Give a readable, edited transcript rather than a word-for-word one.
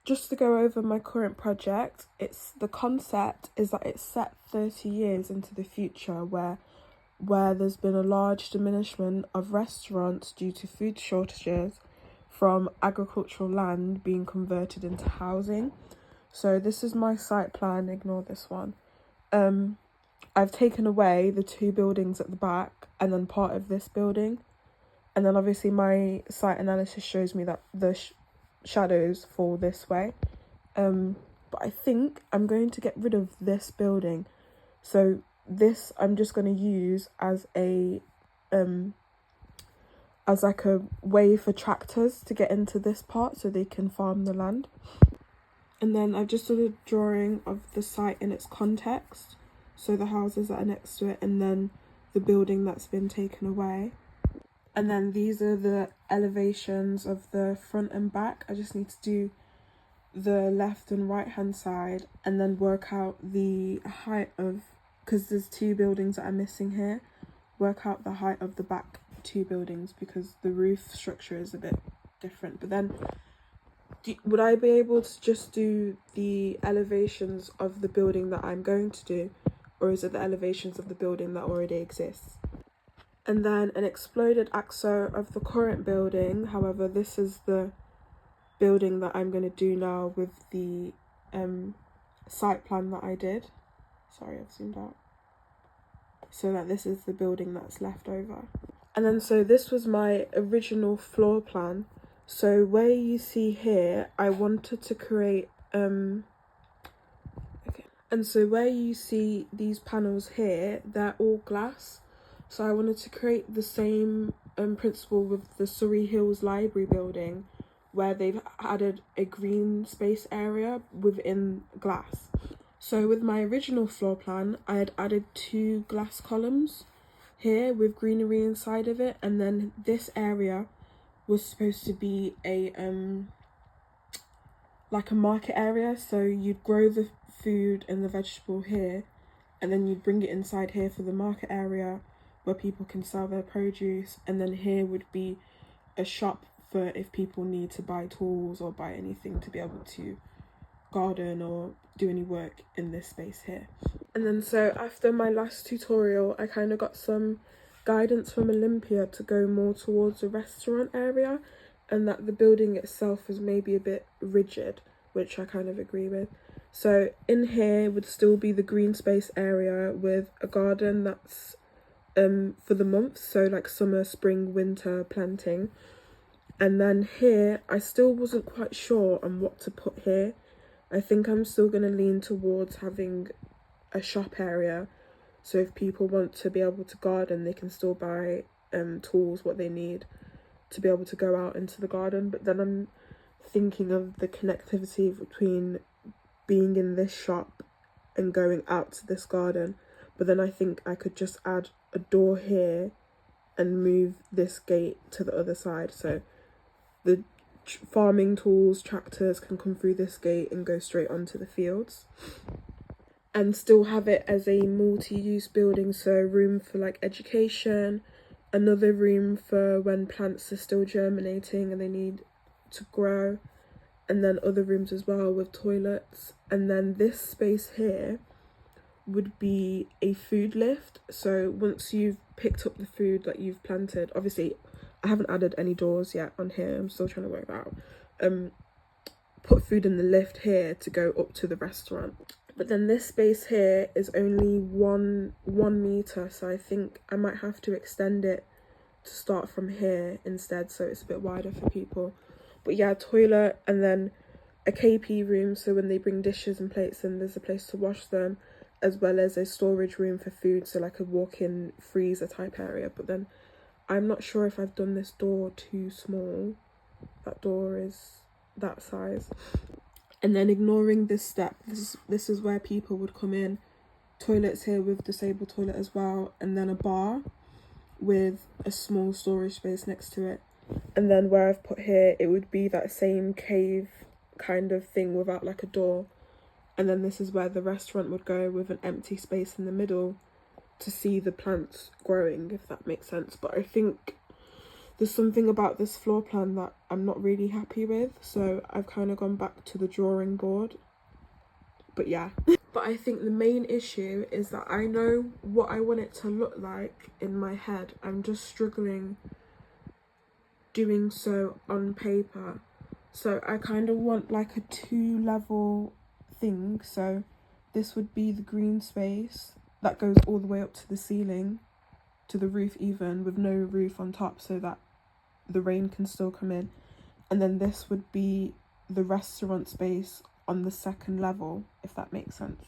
just to go over my current project, the concept is that it's set 30 years into the future where there's been a large diminishment of restaurants due to food shortages from agricultural land being converted into housing. So this is my site plan, ignore this one. I've taken away the 2 buildings at the back and then part of this building. And then obviously my site analysis shows me that the shadows fall this way. But I think I'm going to get rid of this building. So this I'm just going to use as like a way for tractors to get into this part so they can farm the land. And then I've just done a drawing of the site in its context, so the houses that are next to it and then the building that's been taken away. And then these are the elevations of the front and back. I just need to do the left and right hand side and then work out the height of, because there's 2 buildings that are missing here, work out the height of the back 2 buildings because the roof structure is a bit different. But then would I be able to just do the elevations of the building that I'm going to do, or is it the elevations of the building that already exists? And then an exploded axo of the current building. However, this is the building that I'm going to do now with the site plan that I did. Sorry, I've zoomed out. So that this is the building that's left over. And then so this was my original floor plan. So where you see here, I wanted to create and so where you see these panels here, they're all glass. So I wanted to create the same principle with the Surrey Hills Library building, where they've added a green space area within glass. So with my original floor plan, I had added 2 glass columns here with greenery inside of it, and then this area was supposed to be a like a market area. So you'd grow the food and the vegetable here, and then you'd bring it inside here for the market area where people can sell their produce, and then here would be a shop for if people need to buy tools or buy anything to be able to garden or do any work in this space here. And then so after my last tutorial, I kind of got some guidance from Olympia to go more towards the restaurant area, and that the building itself was maybe a bit rigid, which I kind of agree with. So in here would still be the green space area with a garden that's for the months, so like summer, spring, winter planting. And then here I still wasn't quite sure on what to put here. I think I'm still going to lean towards having a shop area, so if people want to be able to garden, they can still buy tools, what they need to be able to go out into the garden. But then I'm thinking of the connectivity between being in this shop and going out to this garden. But then I think I could just add a door here and move this gate to the other side, so the farming tools, tractors can come through this gate and go straight onto the fields, and still have it as a multi-use building. So room for like education, another room for when plants are still germinating and they need to grow, and then other rooms as well with toilets. And then this space here would be a food lift. So once you've picked up the food that you've planted, obviously I haven't added any doors yet on here, I'm still trying to work that out, put food in the lift here to go up to the restaurant. But then this space here is only one meter, so I think I might have to extend it to start from here instead, so it's a bit wider for people. But yeah, toilet, and then a KP room, so when they bring dishes and plates in, there's a place to wash them, as well as a storage room for food, so like a walk-in freezer type area. But then I'm not sure if I've done this door too small. That door is that size. And then ignoring this step, this is where people would come in. Toilets here with disabled toilet as well, and then a bar with a small storage space next to it. And then where I've put here, it would be that same cave kind of thing without like a door. And then this is where the restaurant would go, with an empty space in the middle to see the plants growing, if that makes sense. But I think there's something about this floor plan that I'm not really happy with, so I've kind of gone back to the drawing board. But yeah. But I think the main issue is that I know what I want it to look like in my head. I'm just struggling doing so on paper. So I kind of want like a 2-level thing. So this would be the green space that goes all the way up to the ceiling, to the roof even, with no roof on top so that the rain can still come in. And then this would be the restaurant space on the second level, if that makes sense.